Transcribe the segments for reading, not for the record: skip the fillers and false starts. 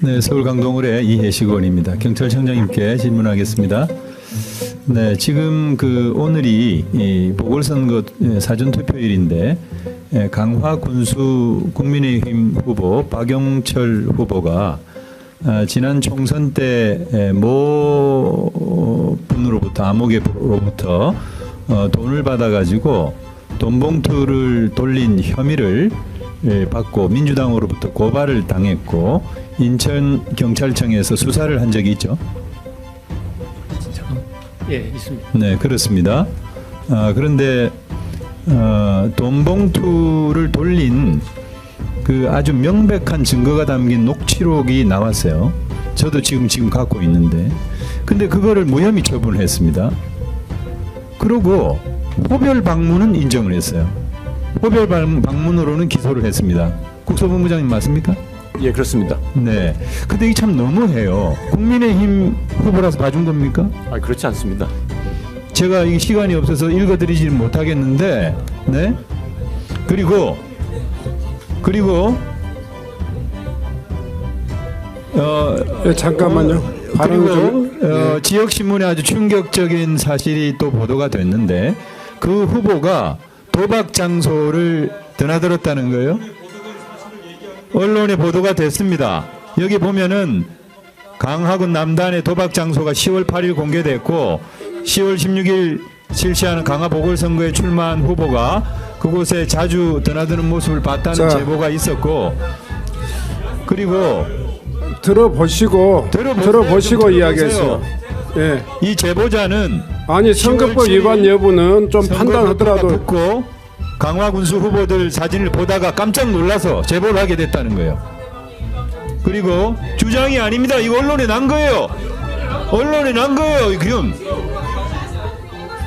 네, 서울 강동을의 이혜식 의원입니다. 경찰청장님께 질문하겠습니다. 네, 지금 오늘이 이 보궐선거 사전 투표일인데 강화 군수 국민의힘 후보 박영철 후보가 지난 총선 때 모 분으로부터 암흑에로부터 돈을 받아가지고 돈 봉투를 돌린 혐의를 받고 민주당으로부터 고발을 당했고 인천 경찰청에서 수사를 한 적이 있죠. 예, 있습니다. 네, 그렇습니다. 그런데 돈 봉투를 돌린 그 아주 명백한 증거가 담긴 녹취록이 나왔어요. 저도 지금 갖고 있는데, 근데 그거를 무혐의 처분을 했습니다. 그리고 호별 방문은 인정을 했어요. 호별 방문으로는 기소를 했습니다. 국토본부장님 맞습니까? 예, 그렇습니다. 네. 근데 이게 참 너무해요. 국민의힘 후보라서 봐준 겁니까? 아, 그렇지 않습니다. 제가 이 시간이 없어서 읽어드리지 못하겠는데, 네. 그리고 잠깐만요. 그리고 지역 신문에 아주 충격적인 사실이 또 보도가 됐는데 그 후보가 도박 장소를 드나들었다는 거예요. 언론에 보도가 됐습니다. 여기 보면은 강화군 남단의 도박 장소가 10월 8일 공개됐고 10월 16일 실시하는 강화 보궐선거에 출마한 후보가 그곳에 자주 드나드는 모습을 봤다는 제보가 있었고, 그리고 들어보시고 좀 이야기했어요. 예. 이 제보자는 아니 선거법 위반 여부는 좀 판단하더라도 듣고 강화 군수 후보들 사진을 보다가 깜짝 놀라서 제보를 하게 됐다는 거예요. 그리고 주장이 아닙니다. 이거 언론에 난 거예요. 언론에 난 거예요. 지금.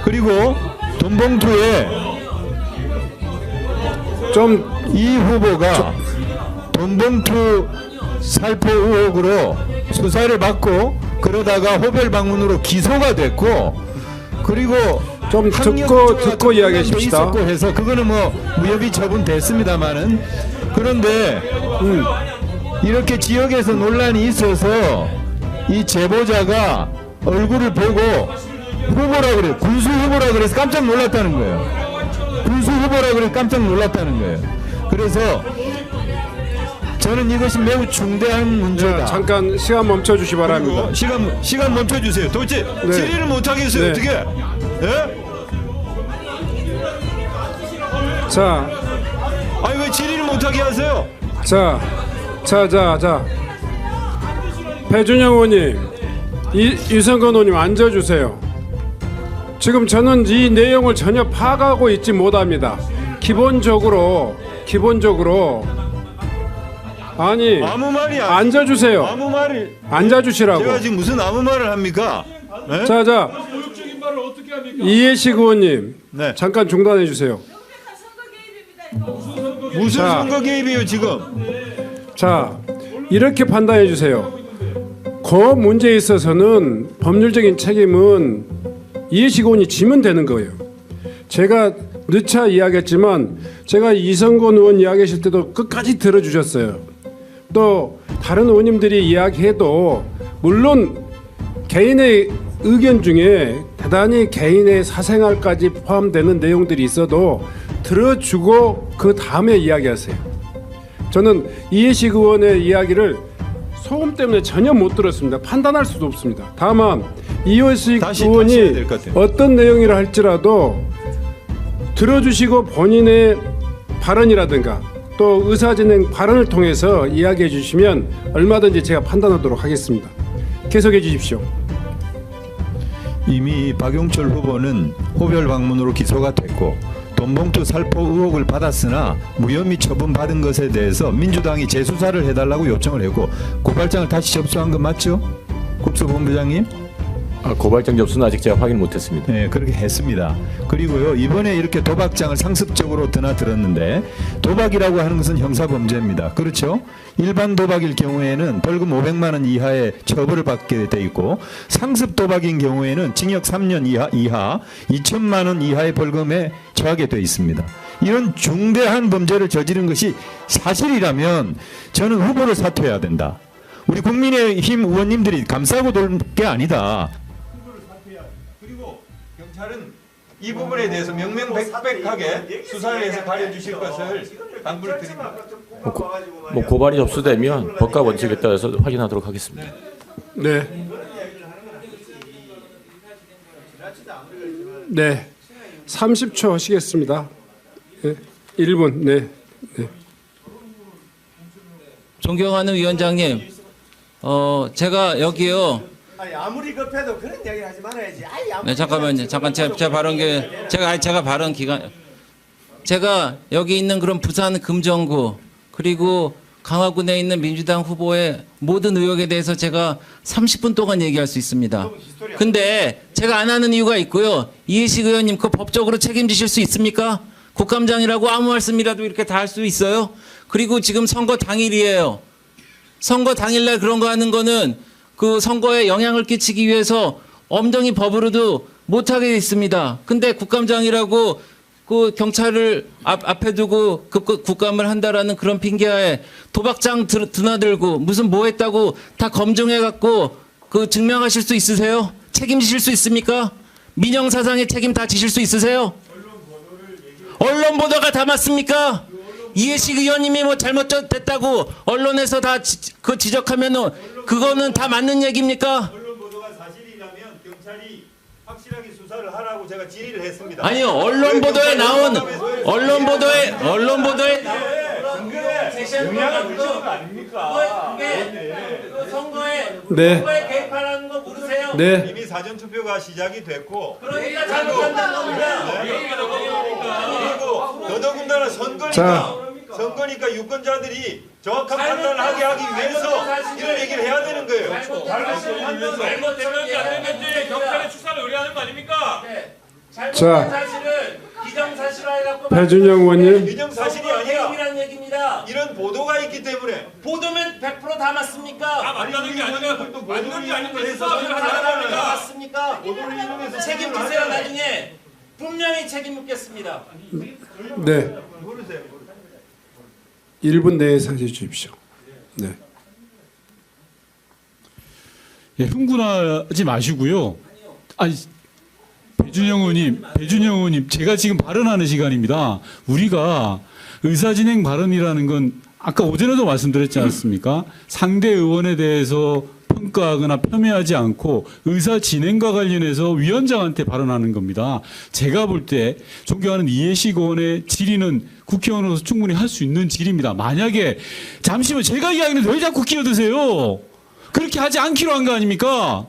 그리고 돈 봉투에 좀 이 후보가 돈 봉투 살포 의혹으로 수사를 받고 그러다가 호별 방문으로 기소가 됐고, 그리고 좀 듣고 이야기하십시다. 있었고 해서 그거는 뭐 무혐의 처분 됐습니다만은, 그런데 이렇게 지역에서 논란이 있어서 이 제보자가 얼굴을 보고 후보라 그래, 군수 후보라 그래서 깜짝 놀랐다는 거예요. 군수 후보라 그래 깜짝 놀랐다는 거예요. 그래서 저는 이것이 매우 중대한 문제다. 잠깐 시간 멈춰 주시 바랍니다. 시간 멈춰 주세요. 도대체 네. 질의를 못 하겠어요. 네. 어떻게? 예? 자, 아니 왜 질의를 못 하게 하세요? 자. 배준영 의원님, 유성건 의원님 앉아주세요. 지금 저는 이 내용을 전혀 파악하고 있지 못합니다. 기본적으로 아니 아무 말이 앉아주세요. 아무 말이 앉아주시라고. 제가 지금 무슨 아무 말을 합니까? 네? 자 이해식 의원님, 네. 잠깐 중단해 주세요. 무슨 자. 선거 개입이에요 지금? 자, 이렇게 판단해 주세요. 그 문제에 있어서는 법률적인 책임은 이해식 의원이 지면 되는 거예요. 제가 늦차 이야기했지만 제가 이성건 의원 이야기하실 때도 끝까지 들어주셨어요. 또 다른 의원님들이 이야기해도 물론 개인의 의견 중에 대단히 개인의 사생활까지 포함되는 내용들이 있어도 들어주고 그 다음에 이야기하세요. 저는 이해식 의원의 이야기를 소음 때문에 전혀 못 들었습니다. 판단할 수도 없습니다. 다만 이해식 의원이 해야 될것 같아요. 어떤 내용이라 할지라도 들어주시고 본인의 발언이라든가 또 의사진행 발언을 통해서 이야기해 주시면 얼마든지 제가 판단하도록 하겠습니다. 계속해 주십시오. 이미 박용철 후보는 호별 방문으로 기소가 됐고 돈봉투 살포 의혹을 받았으나 무혐의 처분받은 것에 대해서 민주당이 재수사를 해달라고 요청을 했고 고발장을 다시 접수한 거 맞죠? 국수본부장님? 고발장 접수는 아직 제가 확인 못했습니다. 네, 그렇게 했습니다. 그리고요, 이번에 이렇게 도박장을 상습적으로 드나들었는데 도박이라고 하는 것은 형사범죄입니다. 그렇죠? 일반 도박일 경우에는 벌금 500만 원 이하의 처벌을 받게 돼 있고 상습 도박인 경우에는 징역 3년 이하 2천만 원 이하의 벌금에 처하게 돼 있습니다. 이런 중대한 범죄를 저지른 것이 사실이라면 저는 후보를 사퇴해야 된다. 우리 국민의힘 의원님들이 감싸고 돌 게 아니다. 그리고 경찰은 이 부분에 대해서 명명백백하게 수사를 해서 가려주실 것을 당부를 드립니다. 뭐 고발이 접수되면 법과 원칙에 따라서 확인하도록 하겠습니다. 네. 네. 30초 하시겠습니다. 네. 1분. 네. 네. 존경하는 위원장님, 제가 여기요. 아니 아무리 급해도 그런 이야기를 하지 말아야지. 아니 아무리 네, 잠깐만요. 잠깐 제 발언 제가 발언 기간 제가 여기 있는 그런 부산 금정구 그리고 강화군에 있는 민주당 후보의 모든 의혹에 대해서 제가 30분 동안 얘기할 수 있습니다. 근데 제가 안 하는 이유가 있고요. 이해식 의원님 그 법적으로 책임지실 수 있습니까? 국감장이라고 아무 말씀이라도 이렇게 다 할 수 있어요? 그리고 지금 선거 당일이에요. 선거 당일날 그런 거 하는 거는 그 선거에 영향을 끼치기 위해서 엄정히 법으로도 못하게 돼 있습니다. 근데 국감장이라고 그 경찰을 앞에 두고 국감을 한다라는 그런 핑계하에 도박장 드나들고 무슨 뭐 했다고 다 검증해갖고 그 증명하실 수 있으세요? 책임지실 수 있습니까? 민영사상의 책임 다 지실 수 있으세요? 언론 보도가 다 맞습니까? 이해식 의원님이 뭐 잘못됐다고 언론에서 다 그 지적하면은 그거는 다 맞는 얘기입니까? 언론 보도가 사실이라면 경찰이 확실하게 수사를 하라고 제가 질의를 했습니다. 아니요, 언론 보도에 나온 언론 보도에 영향을 미치는 거 아닙니까? 선거에 네. 선거에 개입하라는 거 모르세요? 네. 이미 사전 투표가 시작이 됐고 그러니까 잘못한다는 겁니다. 그리고 더더군다나 선거니까 유권자들이 정확한 판단을 하게 하기 위해서 이런 얘기를 해야 되는 거예요. 잘못되면 안 되겠지. 경찰에 수사를 의뢰하는 거 아닙니까? 잘못된 사실을 기정사실화해갖고 배준영 의원님. 기정사실이 아니라 개입이라는 얘기입니다. 이런 보도가 있기 때문에 보도면 100%다 맞습니까? 다 맞다는 게 아니라 맞는지 아닌지 수사를 다 하는 겁니다. 맞습니까? 책임지세요. 나중에 분명히 책임 묻겠습니다. 네. 1분 내에서 해 주십시오. 네. 예, 흥분하지 마시고요. 아니, 배준영 의원님, 제가 지금 발언하는 시간입니다. 우리가 의사진행 발언이라는 건 아까 오전에도 말씀드렸지 않습니까? 상대 의원에 대해서 평가하거나 폄훼하지 않고 의사 진행과 관련해서 위원장한테 발언하는 겁니다. 제가 볼 때 존경하는 이해식 의원의 질의는 국회의원으로서 충분히 할 수 있는 질의입니다. 만약에 잠시만 제가 이야기하는데 왜 자꾸 끼어드세요? 그렇게 하지 않기로 한 거 아닙니까?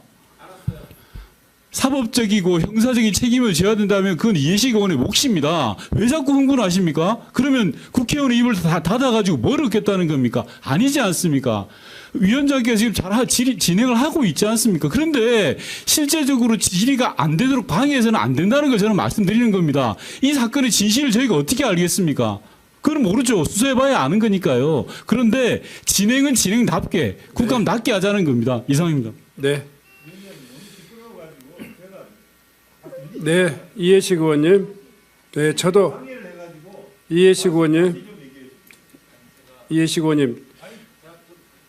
사법적이고 형사적인 책임을 져야 된다면 그건 이해식 의원의 몫입니다. 왜 자꾸 흥분하십니까? 그러면 국회의원의 입을 다 닫아가지고 뭘 얻겠다는 겁니까? 아니지 않습니까? 위원장께서 지금 잘 진행을 하고 있지 않습니까? 그런데 실제적으로 질의가 안 되도록 방해해서는 안 된다는 걸 저는 말씀드리는 겁니다. 이 사건의 진실을 저희가 어떻게 알겠습니까? 그건 모르죠. 수사해봐야 아는 거니까요. 그런데 진행은 진행답게 국감답게 하자는 겁니다. 이상입니다. 네. 네, 이해식 의원님. 네, 저도 이해식 의원님.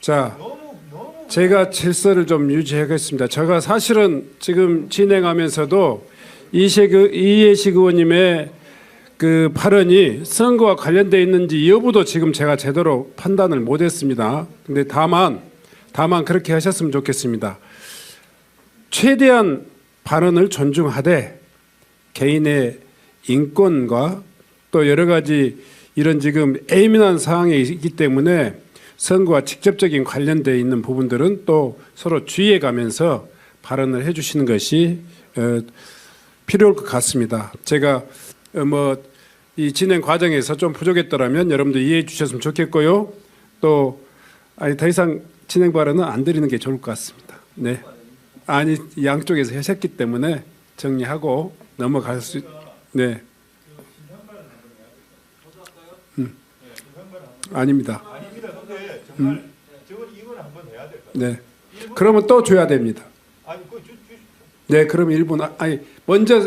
자, 제가 질서를 좀 유지하겠습니다. 제가 사실은 지금 진행하면서도 이해식 의원님의 그 발언이 선거와 관련되어 있는지 여부도 지금 제가 제대로 판단을 못했습니다. 근데 다만 그렇게 하셨으면 좋겠습니다. 최대한 발언을 존중하되 개인의 인권과 또 여러 가지 이런 지금 예민한 상황에 있기 때문에 선거와 직접적인 관련되어 있는 부분들은 또 서로 주의해 가면서 발언을 해 주시는 것이 필요할 것 같습니다. 제가 이 진행 과정에서 좀 부족했더라면 여러분들 이해해 주셨으면 좋겠고요. 또 더 이상 진행 발언은 안 드리는 게 좋을 것 같습니다. 네. 아니 양쪽에서 하셨기 때문에 정리하고 넘어갈 수. 네. 아닙니다. 정말 저건 이건 한번 해야 될 것 같아요. 네. 그러면 또 줘야 됩니다. 아니 그 네. 그럼 1분. 아니 먼저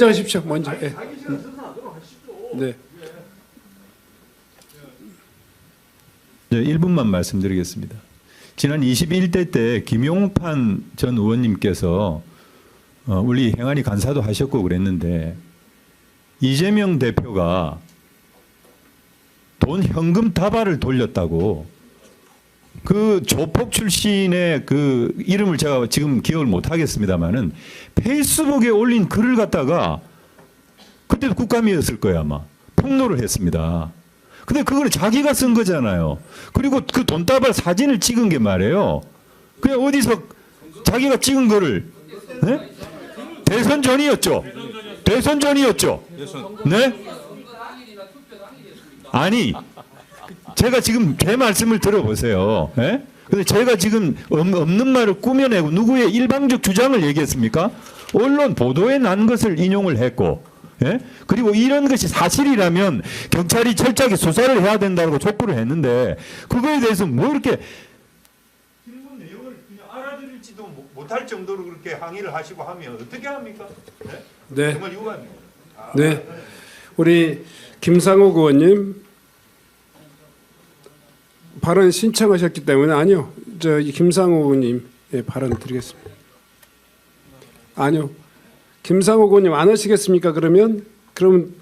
하십시오. 먼저. 네. 네. 네, 1분만 말씀드리겠습니다. 지난 21대 때 김용판 전 의원님께서 우리 행안위 간사도 하셨고 그랬는데 이재명 대표가 돈 현금 다발을 돌렸다고 그 조폭 출신의 그 이름을 제가 지금 기억을 못 하겠습니다만은 페이스북에 올린 글을 갖다가 그때도 국감이었을 거예요 아마 폭로를 했습니다. 근데 그거는 자기가 쓴 거잖아요. 그리고 그 돈다발 사진을 찍은 게 말이에요. 그냥 어디서 자기가 찍은 거를 네? 대선 전이었죠. 대선 전이었죠. 네? 아니 제가 지금 제 말씀을 들어보세요. 예? 근데 제가 지금 없는 말을 꾸며내고 누구의 일방적 주장을 얘기했습니까? 언론 보도에 난 것을 인용을 했고, 예? 그리고 이런 것이 사실이라면 경찰이 철저하게 수사를 해야 된다고 촉구를 했는데 그거에 대해서 뭐 이렇게 질문 내용을 그냥 알아들을지도 못할 정도로 그렇게 항의를 하시고 하면 어떻게 합니까? 네? 네. 정말 유감입니다. 네. 우리 김상욱 의원님 발언 신청하셨기 때문에 아니요. 저 김상욱 의원님 발언 드리겠습니다. 아니요. 김상욱 의원님 안 하시겠습니까? 그럼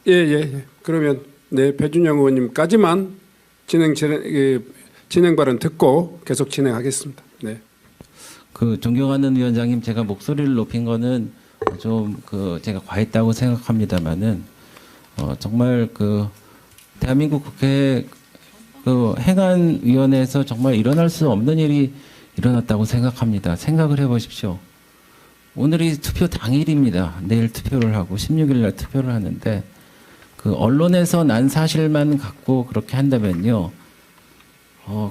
예. 그러면 네 배준영 의원님까지만 진행 발언 듣고 계속 진행하겠습니다. 네. 그 존경하는 위원장님, 제가 목소리를 높인 거는 좀 제가 과했다고 생각합니다만은 정말 그 대한민국 국회 그 행안위원회에서 정말 일어날 수 없는 일이 일어났다고 생각합니다. 생각을 해보십시오. 오늘이 투표 당일입니다. 내일 투표를 하고 16일 날 투표를 하는데 그 언론에서 난 사실만 갖고 그렇게 한다면요.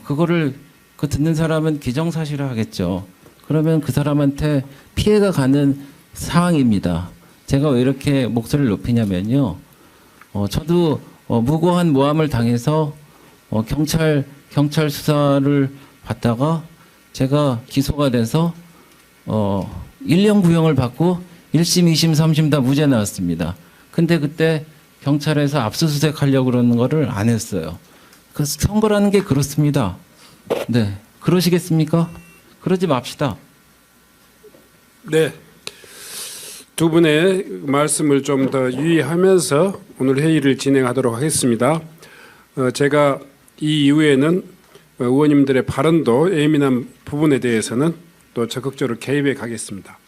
그거를 그 듣는 사람은 기정사실화 하겠죠. 그러면 그 사람한테 피해가 가는 상황입니다. 제가 왜 이렇게 목소리를 높이냐면요. 저도 무고한 모함을 당해서 경찰 수사를 받다가 제가 기소가 돼서 1년 구형을 받고 1심, 2심, 3심 다 무죄 나왔습니다. 근데 그때 경찰에서 압수수색 하려고 그러는 거를 안 했어요. 그 선거라는 게 그렇습니다. 네. 그러시겠습니까? 그러지 맙시다. 네. 두 분의 말씀을 좀 더 유의하면서 오늘 회의를 진행하도록 하겠습니다. 제가 이 이후에는 의원님들의 발언도 예민한 부분에 대해서는 또 적극적으로 개입해 가겠습니다.